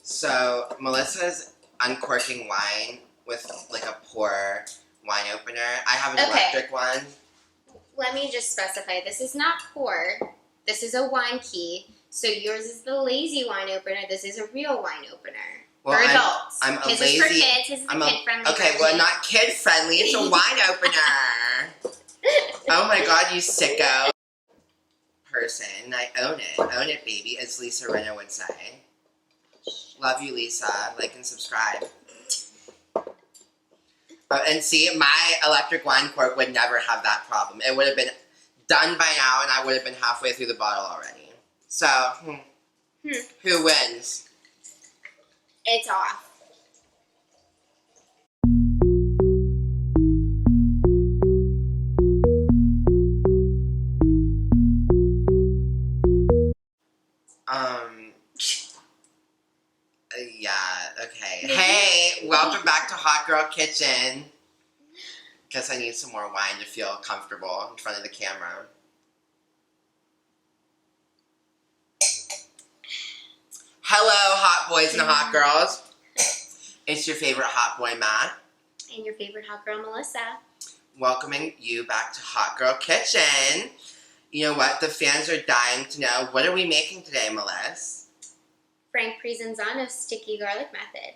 So Melissa's uncorking wine with like a pour wine opener. I have an electric one. Let me just specify, this is not pour. This is a wine key. So yours is the lazy wine opener. This is a real wine opener. Well, for adults. I'm a His lazy. is for kids. His is a kid-friendly. Okay, well, not kid-friendly. It's a wine opener. Oh my god, you sicko person. I own it. Own it, baby, as Lisa Rinna would say. Love you, Lisa. Like and subscribe. And see, my electric wine cork would never have that problem. It would have been done by now, and I would have been halfway through the bottle already. So, who wins? It's off. Yeah, okay. Hey, welcome back to Hot Girl Kitchen. Guess I need some more wine to feel comfortable in front of the camera. Hello, hot boys and hot girls. It's your favorite hot boy, Matt. And your favorite hot girl, Melissa. Welcoming you back to Hot Girl Kitchen. You know what? The fans are dying to know. What are we making today, Melissa? Frank Prisinzano'S sticky garlic method.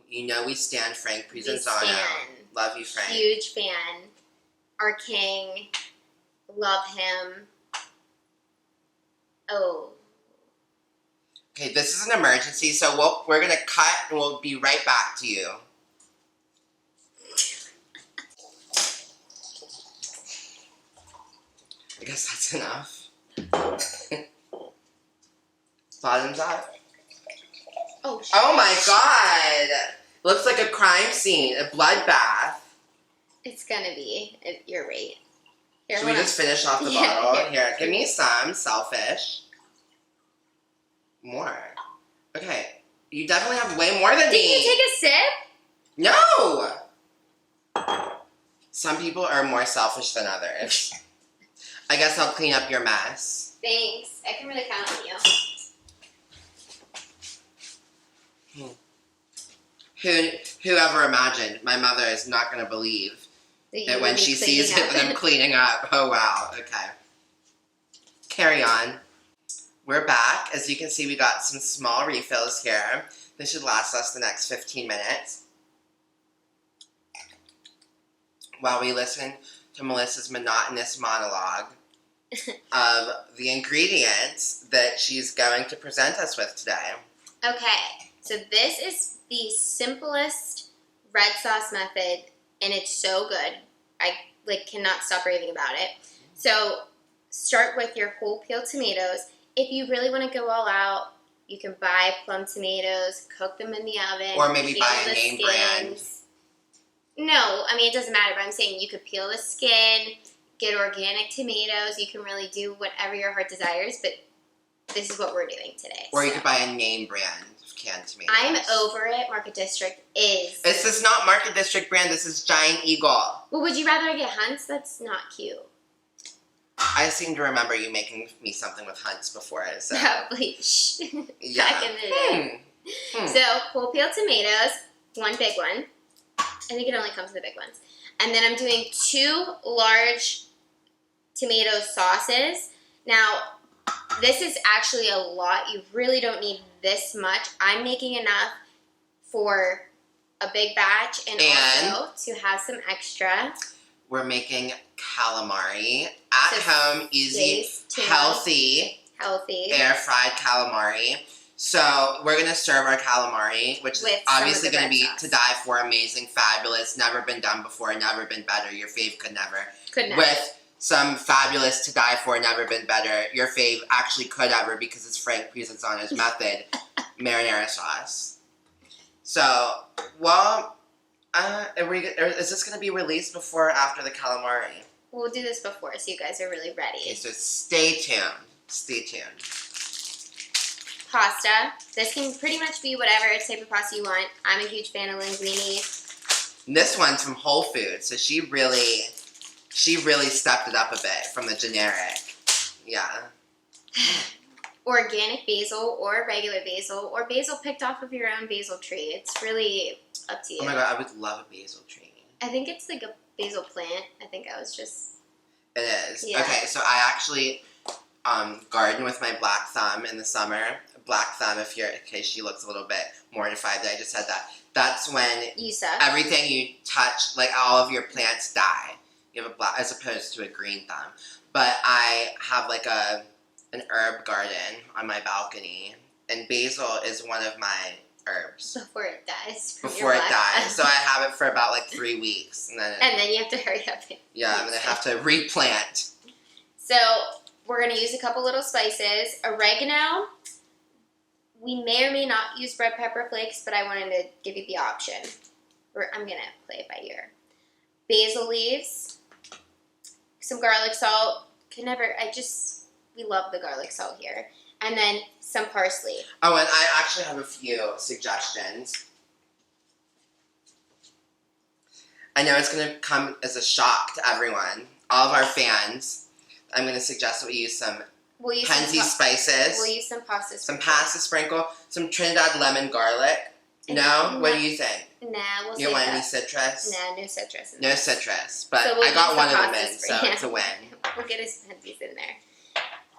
You know we stand Frank Prisinzano. Love you, Frank. Huge fan. Our king. Love him. Oh. Okay, this is an emergency, so we're going to cut and we'll be right back to you. I guess that's enough. Bottoms up. Oh, shit. Oh my god! Looks like a crime scene, a bloodbath. It's gonna be. You're right. Here, Should we just finish off the bottle? Here, give me some. Selfish. More. Okay. You definitely have way more than me. Did you take a sip? No! Some people are more selfish than others. I guess I'll clean up your mess. Thanks. I can really count on you. Whoever imagined my mother is not going to believe that when she sees it that I'm cleaning up. Oh, wow. Okay. Carry on. We're back. As you can see, we got some small refills here. This should last us the next 15 minutes. While we listen to Melissa's monotonous monologue of the ingredients that she's going to present us with today. Okay. So this is the simplest red sauce method, and it's so good. I cannot stop raving about it. So start with your whole peeled tomatoes. If you really want to go all out, you can buy plum tomatoes, cook them in the oven. Or maybe buy a name brand. No, I mean, it doesn't matter, but I'm saying you could peel the skin, get organic tomatoes. You can really do whatever your heart desires, but this is what we're doing today. Or you could buy a name brand of canned tomatoes. I'm over it. Market District is. This is not Market District brand. This is Giant Eagle. Well, would you rather get Hunt's? That's not cute. I seem to remember you making me something with Hunt's before. So. Probably. Yeah. Back in the day. So, whole peeled tomatoes, one big one. I think it only comes in the big ones. And then I'm doing 2 large tomato sauces. Now, this is actually a lot. You really don't need this much. I'm making enough for a big batch and also to have some extra. We're making calamari at home, easy, healthy, air fried calamari. So we're gonna serve our calamari, which is obviously gonna be to die for, amazing, fabulous, never been done before, never been better. Your fave could never. Could never. With some fabulous to die for, never been better. Your fave actually could ever because it's Frank Prisinzano'S method, marinara sauce. So, well, is this going to be released before or after the calamari? We'll do this before, so you guys are really ready. Okay, so stay tuned. Stay tuned. Pasta. This can pretty much be whatever type of pasta you want. I'm a huge fan of linguini. And this one's from Whole Foods, so she really stepped it up a bit from the generic. Yeah. organic basil or regular basil or basil picked off of your own basil tree. It's really up to you. Oh my god, I would love a basil tree. I think it's like a basil plant. I think I was just... It is. Yeah. Okay, so I actually garden with my black thumb in the summer. Black thumb, in case she looks a little bit mortified that I just said that. That's when you suck. Everything you touch, like all of your plants die. You have a black, as opposed to a green thumb. But I have like an herb garden on my balcony, and basil is one of my herbs. Before it dies. Before it dies. So I have it for about like 3 weeks. And then you have to hurry up. Yeah, and then I have to replant. So we're going to use a couple little spices. Oregano. We may or may not use red pepper flakes, but I wanted to give you the option. I'm going to play it by ear. Basil leaves. Some garlic salt. We love the garlic salt here. And then some parsley. Oh, and I actually have a few suggestions. I know it's going to come as a shock to everyone. All of our fans. I'm going to suggest that we use some PENZEY'S spices. We'll use some pasta sprinkle. Some pasta sprinkle. Some Trinidad lemon garlic. No? What do you think? Nah, we'll You don't want any citrus? Nah, no citrus. No citrus. But so I got one of them in, so it's a win. We'll get his PENZEY'S in there.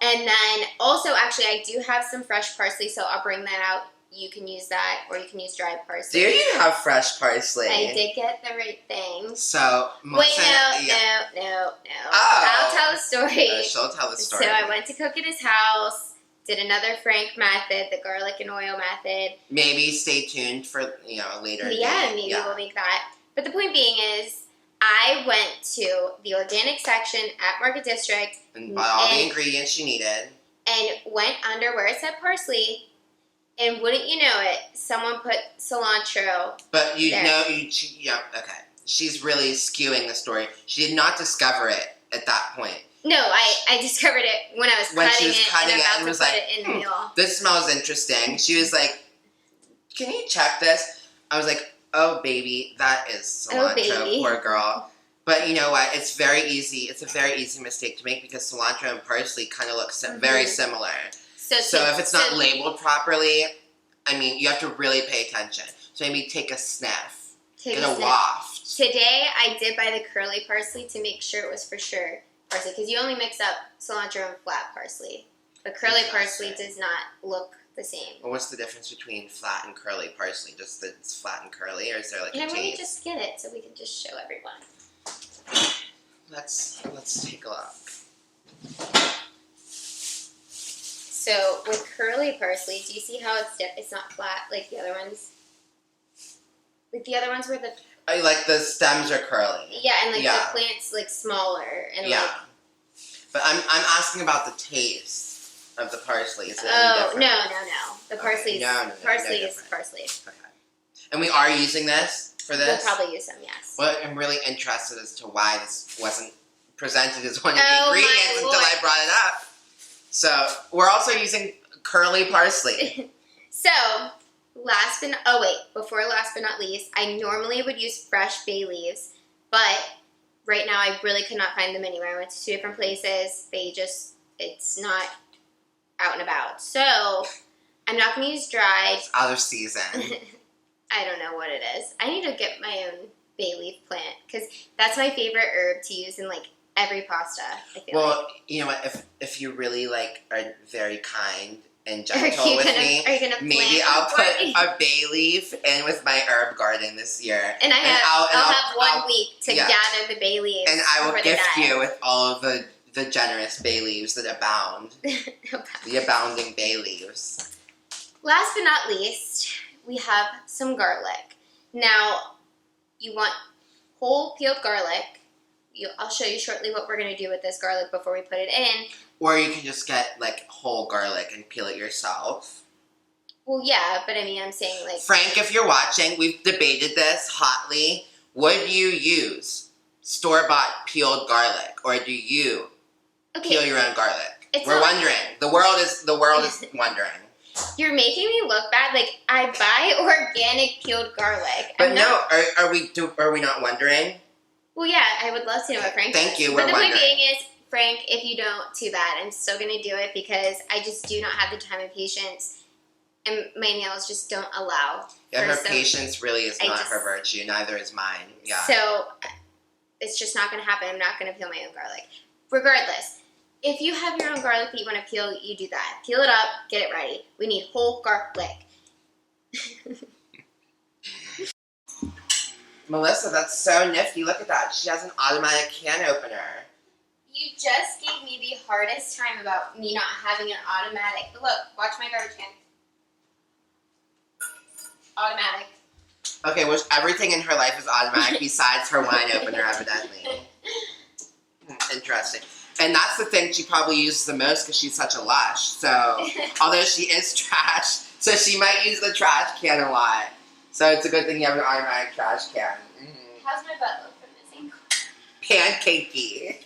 And then, also, actually, I do have some fresh parsley, so I'll bring that out. You can use that, or you can use dried parsley. Do you have fresh parsley? I did get the right thing. So, no. Oh. I'll tell the story. She'll tell the story. So I went to cook at his house, did another Frank method, the garlic and oil method. Maybe stay tuned for, later. Yeah, maybe we'll make that. But the point being is, I went to the organic section at Market District. And bought all the ingredients you needed. And went under where it said parsley. And wouldn't you know it, someone put cilantro. But okay. She's really skewing the story. She did not discover it at that point. No, I discovered it when I was cutting it and was like, it in the meal. This smells interesting. She was like, can you check this? I was like, oh baby, that is cilantro, poor girl. But you know what? It's very easy. It's a very easy mistake to make because cilantro and parsley kind of look very similar. So if it's not labeled properly, you have to really pay attention. So maybe take a sniff. Get a waft. Today, I did buy the curly parsley to make sure it was for sure parsley. Because you only mix up cilantro and flat parsley. But curly parsley does not look the same. Well, what's the difference between flat and curly parsley? Just that it's flat and curly? Or is there like a let me taste? just get it so we can just show everyone. Let's take a look. So with curly parsley, do you see how it's not flat like the other ones? Like the other ones were the... like the stems are curly. Yeah, and like the plant's like smaller and But I'm asking about the taste of the parsley. Is it any different? No. The parsley is parsley. Okay. And we are using this for this? We'll probably use some, yes. Well, I'm really interested as to why this wasn't presented as one of the ingredients until I brought it up. So, we're also using curly parsley. So, before last but not least, I normally would use fresh bay leaves, but right now I really could not find them anywhere. I went to 2 different places. It's not out and about. So, I'm not going to use dried. It's out of season. I don't know what it is. I need to get my own bay leaf plant, because that's my favorite herb to use in, like, every pasta, I feel like. You know what? If you really are very kind and gentle with me, maybe I'll put a bay leaf in with my herb garden this year. And I'll have 1 week to gather the bay leaves. And I will gift you with all of the generous bay leaves that abound. The abounding bay leaves. Last but not least, we have some garlic. Now, you want whole peeled garlic. I'll show you shortly what we're going to do with this garlic before we put it in. Or you can just get, whole garlic and peel it yourself. Well, yeah, but I'm saying, Frank, if you're watching, we've debated this hotly. Would you use store-bought peeled garlic, or do you peel your own garlic? We're wondering. The world is wondering. You're making me look bad. I buy organic peeled garlic. But are we not wondering? Well, yeah, I would love to know what Frank Thank you, But the point being is, Frank, if you don't, too bad. I'm still going to do it because I just do not have the time and patience, and my nails just don't allow. Yeah, her patience really is not her virtue. Neither is mine. Yeah. So it's just not going to happen. I'm not going to peel my own garlic. Regardless, if you have your own garlic that you want to peel, you do that. Peel it up, get it ready. We need whole garlic. Melissa, that's so nifty. Look at that. She has an automatic can opener. You just gave me the hardest time about me not having an automatic. Look, watch my garbage can. Automatic. Okay, well, everything in her life is automatic besides her wine opener, evidently. Interesting. And that's the thing she probably uses the most because she's such a lush. So, although she is trash, so she might use the trash can a lot. So it's a good thing you have an automatic trash can. How's my butt look from this angle? Pancakey.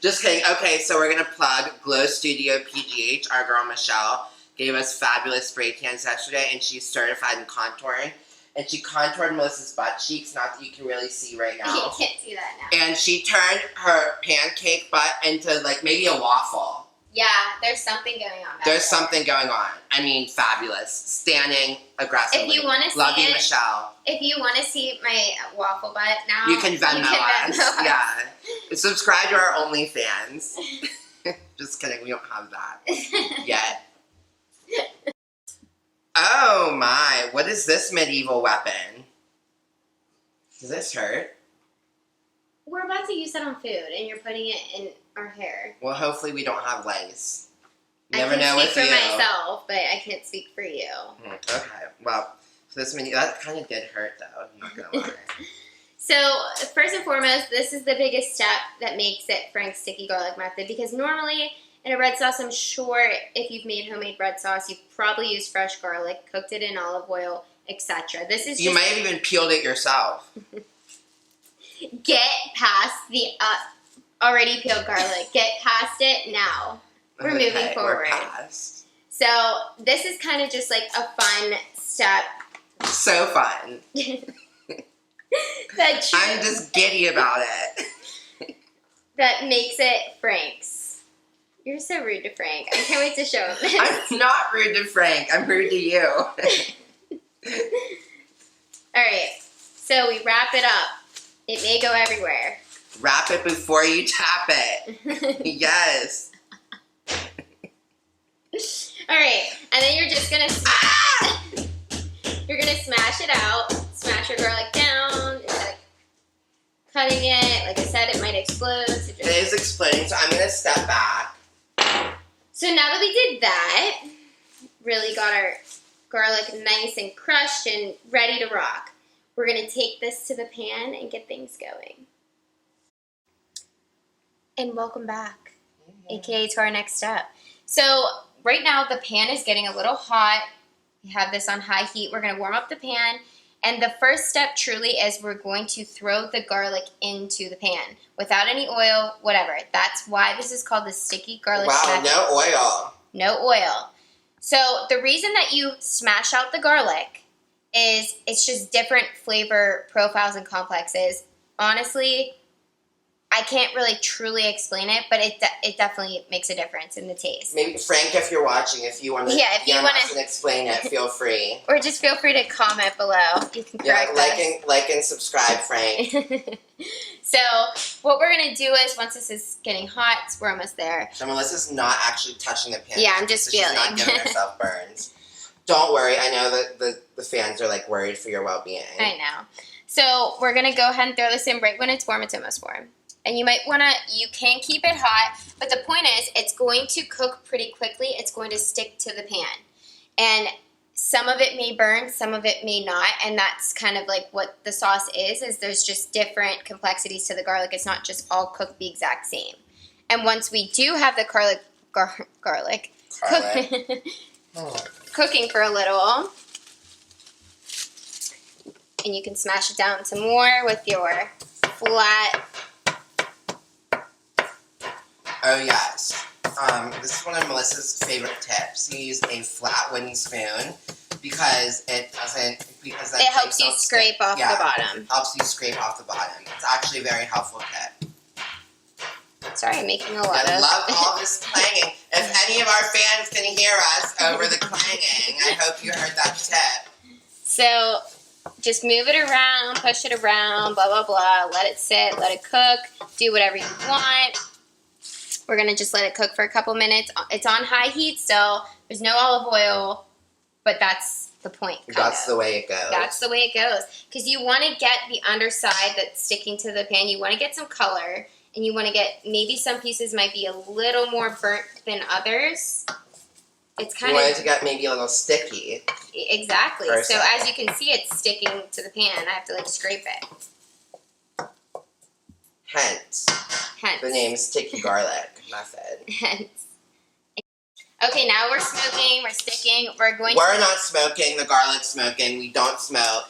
Just kidding. Okay, so we're going to plug Glow Studio PGH. Our girl Michelle gave us fabulous spray cans yesterday, and she's certified in contouring. And she contoured Melissa's butt cheeks, not that you can really see right now. You can't see that now. And she turned her pancake butt into like maybe a waffle. Yeah, there's something going on. There's something going on. I mean, fabulous. Standing aggressively. If you want to see Love you, Michelle. If you want to see my waffle butt now, you can Venmo us. Yeah. Subscribe to our OnlyFans. Just kidding. We don't have that yet. Oh my. What is this medieval weapon? Does this hurt? We're about to use that on food, and you're putting it in our hair. Well, hopefully we don't have lace. You I never know with you. I can speak for myself, but I can't speak for you. Okay. Well, so this that kind of did hurt, though. I'm not gonna lie. So, first and foremost, this is the biggest step that makes it Frank's sticky garlic method, because normally in a red sauce, I'm sure if you've made homemade red sauce, you've probably used fresh garlic, cooked it in olive oil, etc. This is you might have even peeled it yourself. Get past the already peeled garlic. Get past it now. We're moving forward. We're past. So this is kind of just like a fun step. So fun. I'm just giddy about it. That makes it Frank's. You're so rude to Frank. I can't wait to show him this. I'm not rude to Frank. I'm rude to you. Alright, so we wrap it up. It may go everywhere. Wrap it before you tap it. Yes. Alright, and then you're just gonna you're gonna smash it out. Smash your garlic down. It's like cutting it. Like I said, it might explode. So it is exploding, so I'm gonna step back. So now that we did that, really got our garlic nice and crushed and ready to rock, we're going to take this to the pan and get things going. And welcome back, aka to our next step. So right now the pan is getting a little hot. We have this on high heat. We're going to warm up the pan. And the first step truly is we're going to throw the garlic into the pan without any oil, whatever. That's why this is called the sticky garlic method. No oil. No oil. So the reason that you smash out the garlic is it's just different flavor profiles and complexes. Honestly, I can't really truly explain it, but it definitely makes a difference in the taste. Maybe Frank, if you're watching, if you want to explain it, feel free. Or just feel free to comment below. You can correct us. like and subscribe, Frank. So what we're gonna do is once this is getting hot, we're almost there. So Melissa's not actually touching the pan. Yeah, I'm just feeling. She's not giving herself burns. Don't worry. I know that the fans are like worried for your well-being. I know. So we're gonna go ahead and throw this in right when it's warm. It's almost warm. And you might want to, you can keep it hot, but the point is it's going to cook pretty quickly. It's going to stick to the pan. And some of it may burn, some of it may not, and that's kind of like what the sauce is there's just different complexities to the garlic. It's not just all cooked the exact same. And once we do have the garlic cooking for a little, and you can smash it down some more with your flat. Oh yes, this is one of Melissa's favorite tips. You use a flat wooden spoon because it helps you scrape off the bottom. Helps you scrape off the bottom. It's actually a very helpful tip. Sorry, I'm making a lot I of... love all this clanging. If any of our fans can hear us over the clanging, I hope you heard that tip. So, just move it around, push it around, blah, blah, blah. Let it sit, let it cook. Do whatever you want. We're going to just let it cook for a couple minutes. It's on high heat still. There's no olive oil, but that's the point. That's the way it goes. That's the way it goes. Because you want to get the underside that's sticking to the pan. You want to get some color. And you want to get, maybe some pieces might be a little more burnt than others. It's kind of... You want it to get maybe a little sticky. Exactly. So as you can see, it's sticking to the pan. I have to like scrape it. Hence. The name Sticky Garlic Method. Hence. Okay, now we're smoking, we're sticking, we're not smoking, the garlic's smoking, we don't smoke.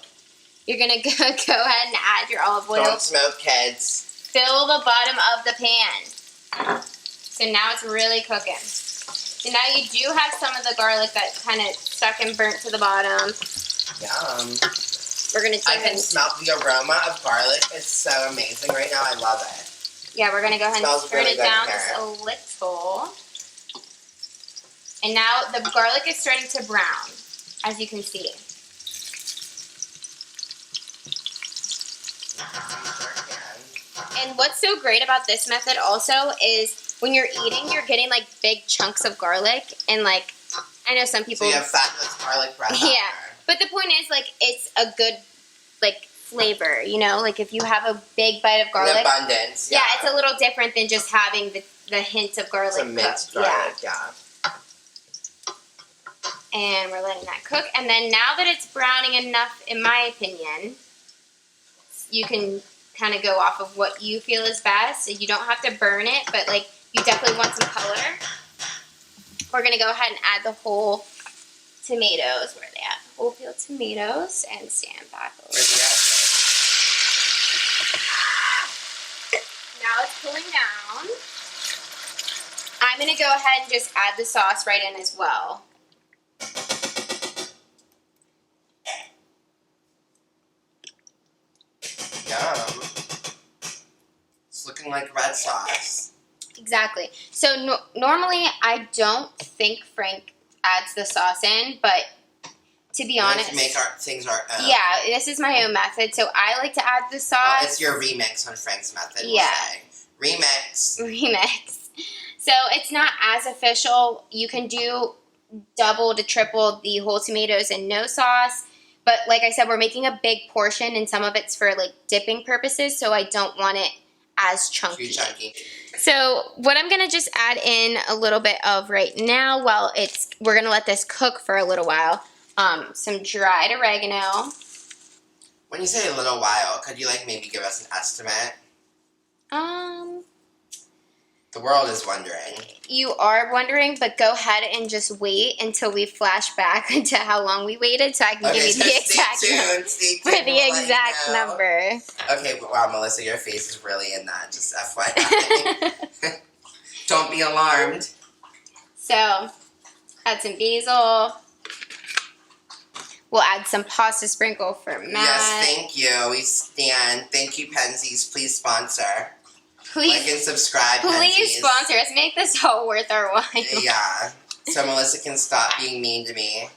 You're going to go ahead and add your olive oil. Don't smoke, kids. Fill the bottom of the pan. So now it's really cooking. So now you do have some of the garlic that kind of stuck and burnt to the bottom. Yum. We're going to I can smell the aroma of garlic. It's so amazing right now. I love it. Yeah, we're going to go ahead and turn it down just a little. And now the garlic is starting to brown, as you can see. And what's so great about this method also is when you're eating, you're getting like big chunks of garlic. And like, I know some people... So you have fabulous garlic breath. Yeah, but the point is like, it's a good like flavor, you know? Like if you have a big bite of garlic... In abundance, yeah. It's a little different than just having the hint of garlic. Some minced garlic, yeah. And we're letting that cook. And then now that it's browning enough, in my opinion, you can kind of go off of what you feel is best. So you don't have to burn it, but like you definitely want some color. We're going to go ahead and add the whole tomatoes. Where are they at? Whole peeled tomatoes and stand back a little bit. Now it's cooling down. I'm going to go ahead and just add the sauce right in as well. Yum. It's looking like red sauce. Exactly. So normally I don't think Frank adds the sauce in, but to be honest, to make things our own. Yeah, this is my own method. So I like to add the sauce. Well, it's your remix on Frank's method. Yeah. We'll say. Remix. So it's not as official. You can do double to triple the whole tomatoes and no sauce. But like I said, we're making a big portion and some of it's for like dipping purposes. So I don't want it as chunky. Too chunky. So what I'm going to just add in a little bit of right now while we're going to let this cook for a little while. Some dried oregano. When you say a little while, could you like maybe give us an estimate? The world is wondering. You are wondering, but go ahead and just wait until we flash back into how long we waited so I can give you the exact number. Okay, wow, Melissa, your face is really in that, just FYI. Don't be alarmed. So, add some basil. We'll add some pasta sprinkle for Matt. Yes, thank you. We stand. Thank you, Penzeys. Please sponsor. Please, like and subscribe, please Penzeys. Sponsor us. Make this all worth our while. Yeah. So Melissa can stop being mean to me.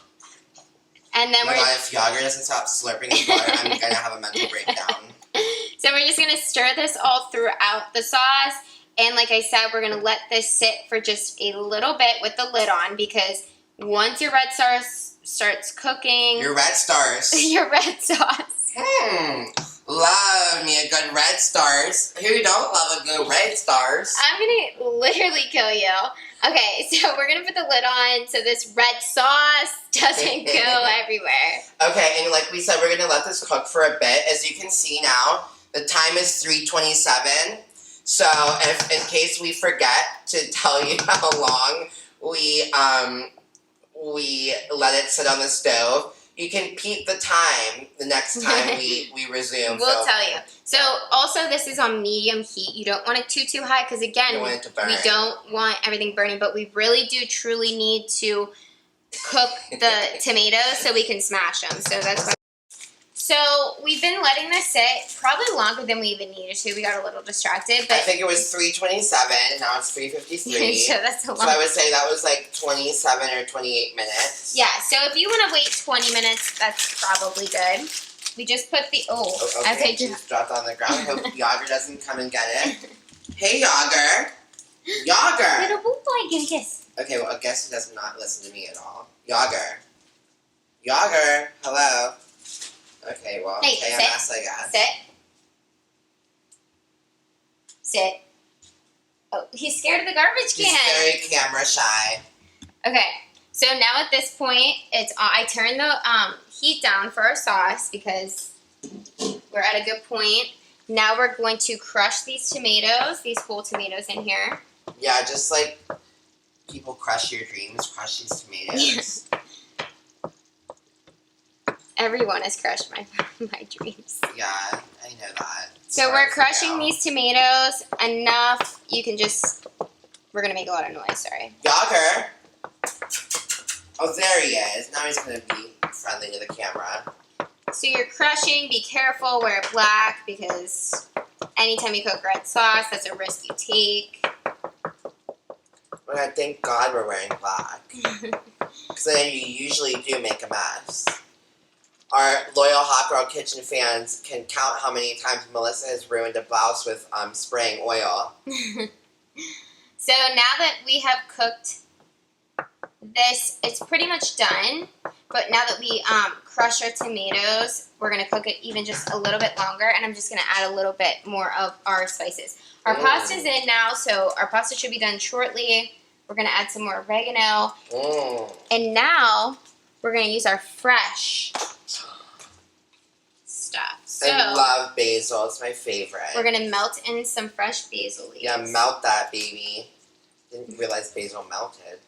And then if Yager doesn't stop slurping his water, I'm going to have a mental breakdown. So we're just going to stir this all throughout the sauce. And like I said, we're going to let this sit for just a little bit with the lid on because once your red sauce starts cooking... Your red stars. Your red sauce. Love me a good red stars. Who don't love a good red stars? I'm going to literally kill you. Okay, so we're going to put the lid on so this red sauce doesn't go everywhere. Okay, and like we said, we're going to let this cook for a bit. As you can see now, the time is 3:27. So if in case we forget to tell you how long we let it sit on the stove, you can peep the time the next time we resume. We'll tell you. So also this is on medium heat. You don't want it too high because again, we don't want everything burning, but we really do truly need to cook the tomatoes so we can smash them. So that's why. So we've been letting this sit probably longer than we even needed to. We got a little distracted, but I think it was 3:27. Now it's 3:53. so that's a long. So I would say that was like 27 or 28 minutes. Yeah. So if you want to wait 20 minutes, that's probably good. We just put the okay. She's dropped on the ground. I hope Yager doesn't come and get it. Hey, Yager. Yager. Little boy, give me a kiss. Okay, well, I guess he does not listen to me at all. Yager. Yager. Hello. Okay, well, hey, KMS, I guess. Sit. Oh, he's scared of the garbage can. He's very camera shy. Okay, so now at this point, I turned the heat down for our sauce because we're at a good point. Now we're going to crush these tomatoes, these whole tomatoes in here. Yeah, just like people crush your dreams, crush these tomatoes. Everyone has crushed my dreams. Yeah, I know that. So we're crushing these tomatoes enough. You can just, we're going to make a lot of noise, sorry. Yager! Oh, there he is. Now he's going to be friendly to the camera. So you're crushing, be careful, wear black, because anytime you cook red sauce, that's a risk you take. Well, thank God we're wearing black. Because then you usually do make a mess. Our loyal Hot Girl Kitchen fans can count how many times Melissa has ruined a blouse with spraying oil. So now that we have cooked this, it's pretty much done. But now that we crush our tomatoes, we're going to cook it even just a little bit longer. And I'm just going to add a little bit more of our spices. Our pasta's in now, so our pasta should be done shortly. We're going to add some more oregano. And now we're going to use our fresh stuff. So I love basil. It's my favorite. we're going to melt in some fresh basil leaves. Yeah, melt that, baby. Didn't realize basil melted.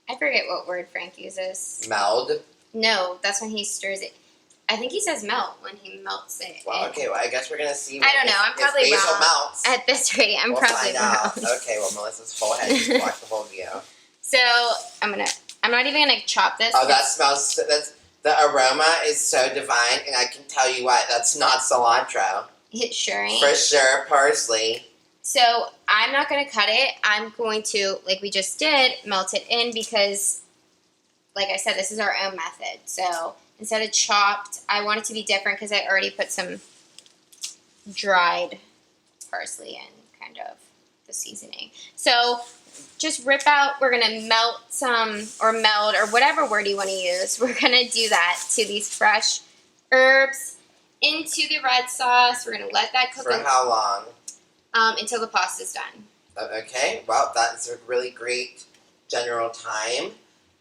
I forget what word Frank uses. Meld? No, that's when he stirs it. I think he says melt when he melts it. Well, okay, well, I guess we're going to see. I don't know. I'm probably if basil wrong. melts. At this rate, I'm We'll probably find wrong. out. Okay, well, Melissa's full head. Just watch the whole video. So I'm not even gonna chop this. Oh, that smells. The aroma is so divine, and I can tell you what, that's not cilantro. It sure ain't. For sure, parsley. So I'm not gonna cut it. I'm going to, like we just did, melt it in because, like I said, this is our own method. So instead of chopped, I want it to be different because I already put some dried parsley in, kind of the seasoning. So just rip out, we're going to melt some, or meld, or whatever word you want to use. We're going to do that to these fresh herbs into the red sauce. We're going to let that cook. For how long? Until the pasta's done. Okay, well, that's a really great general time.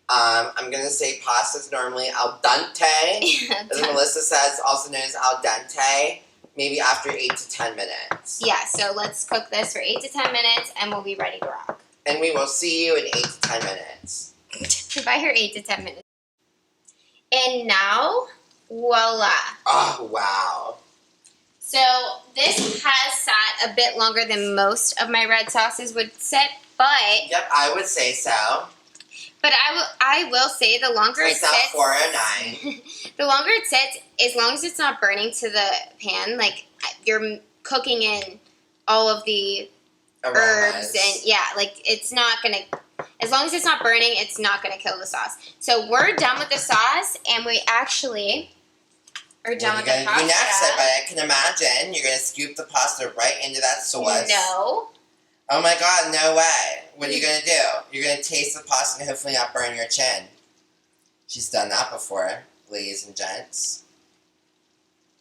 I'm going to say pasta's normally al dente. As Melissa says, also known as al dente. Maybe after 8 to 10 minutes. Yeah, so let's cook this for 8 to 10 minutes and we'll be ready to rock. And we will see you in 8 to 10 minutes. If I hear 8 to 10 minutes. And now, voila. Oh, wow. So this has sat a bit longer than most of my red sauces would sit, but... Yep, I would say so. But I will say the longer it It's not sits... 409. The longer it sits, as long as it's not burning to the pan, like you're cooking in all of the herbs and like it's not gonna, as long as it's not burning, it's not gonna kill the sauce. So we're done with the sauce, and we actually are done with the pasta. What are you gonna do next? But I can imagine you're gonna scoop the pasta right into that sauce. No. Oh my God, no way. What are you gonna do? You're gonna taste the pasta and hopefully not burn your chin. She's done that before, ladies and gents.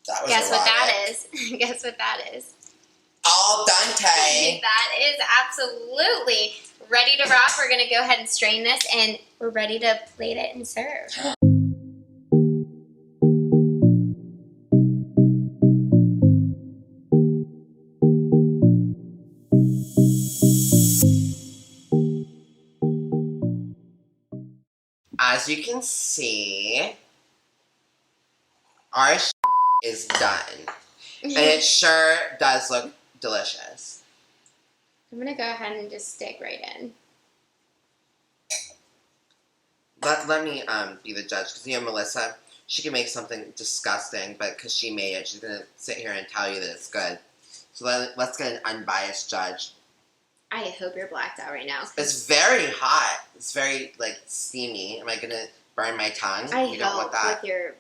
That was Guess erotic. what that is? Guess what that is? Al dente. That is absolutely ready to rock. We're going to go ahead and strain this, and we're ready to plate it and serve. As you can see, our is done. And it sure does look delicious. I'm going to go ahead and just stick right in. Let me be the judge, because you know Melissa, she can make something disgusting, but because she made it, she's going to sit here and tell you that it's good. So let's get an unbiased judge. I hope you're blacked out right now. It's very hot. It's very, like, steamy. Am I going to burn my tongue? You don't want that. With your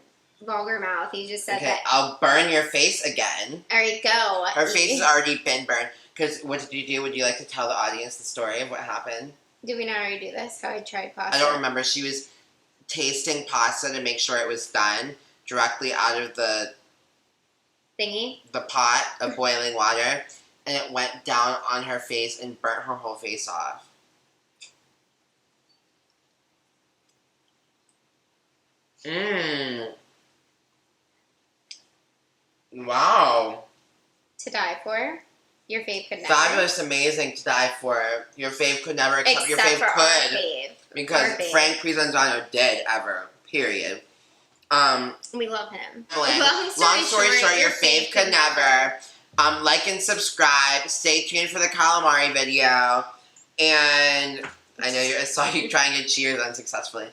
vulgar mouth. You just said that. I'll burn your face again. There you go. Her face has already been burned. Because what did you do? Would you like to tell the audience the story of what happened? Did we not already do this? How I tried pasta? I don't remember. She was tasting pasta to make sure it was done directly out of the thingy? The pot of boiling water. And it went down on her face and burnt her whole face off. Mmm. Wow. To die for. Your fave could never. Fabulous, amazing, to die for. Your fave could never, except your fave for could. Our fave. Because our fave. Frank Prisinzano did ever. Period. We love him. Long story short, your fave could never. Like and subscribe. Stay tuned for the calamari video. And I saw you trying to cheers unsuccessfully.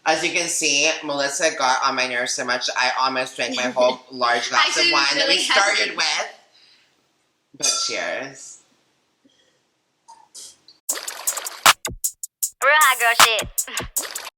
As you can see, Melissa got on my nerves so much I almost drank my whole large glass of wine that we started with. But cheers. Real hot girl shit.